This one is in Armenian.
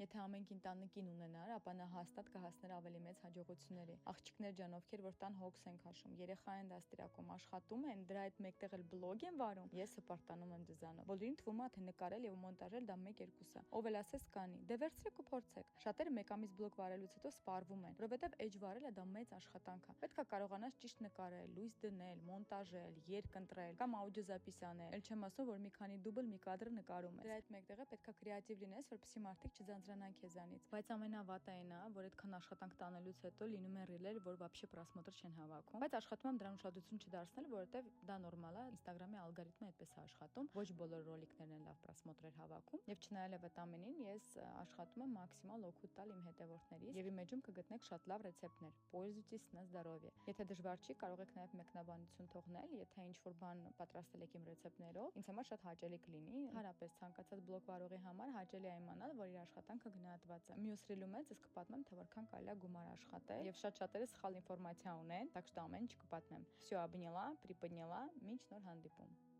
Եթե ամենքին տանը կին ունենար, ապա նա հաստատ կհասներ ավելի մեծ հաջողությունների։ Աղջիկներ ջան, ովքեր որ տան հոգս են քաշում, երեխա են դաստիարակում, աշխատում են, դրա հետ մեկտեղ էլ բլոգ են վարում, ես հպարտանում եմ դզանով։ Բոլորին թվում է, թե նկարել եւ մոնտաժել դա 1-2-ը։ Ով էլ ասես կանի։ Դե վերցրեք ու փորձեք։ Շատերը մեկ ամիս բլոգ վարելուց հետո սպառվում են, որովհետեւ էջ վարելը դա մեծ աշխատանք է։ Պետք է կարողանաս ճիշտ նկարել, լույս դնել, մոնտաժել, երկ ընտրել կամ աուդիոզապիս անել։ Էլ չեմ ասում, որ մի քանի դուբլ մի կադր նկարում ես։ Դրա հետ մեկտեղ պետք է կրեատիվ լինես, որպեսզի մարդիկ չձանձրանան քեզանից։ Բայց ամենավատը այն է, որ այդքան աշխատանք տանելուց հետո լինում են ռիլեր, որ вообще պրասմոտր չեն հավաքում։ Բայց աշխատում եմ դրան ուշադրություն չդարձնել, որովհետեւ դա նորմալ է, Instagram-ի ալգորիթմը այդպես է աշխատում։ Ոչ բոլոր ռոլիկներն են լավ պրասմոտրեր հավաքում։ Եվ չնայելով այդ ամենին, ես աշխատում եմ մաքսիմալ օգուտ տալ իմ հետևորդներից, եւ իմ էջում կգտնեք շատ լավ ռեցեպտներ։ Пользуйтесь на здоровье։ Եթե դժվար չի, կարող եք նաեւ մեկնաբանություն թողնել, եթե ինչ-որ բան պատրաստել եք իմ ռեցեպտներով, ինձ համար շատ հաճելի կլինի։ Հարաբերս ցանկացած բլոգ վարողի համար հաճելի է իմանալ, որ իր աշխատանքը գնահատված է։ Մյուս ռիլում ես կպատմեմ, թե որքան կարելի է գումար աշխատել, եւ շատ շատերը սխալ ինֆորմացիա ունեն, так что ամեն ինչ կպատմեմ։ Всё, обняла, приподняла, մինչ նոր հանդիպում։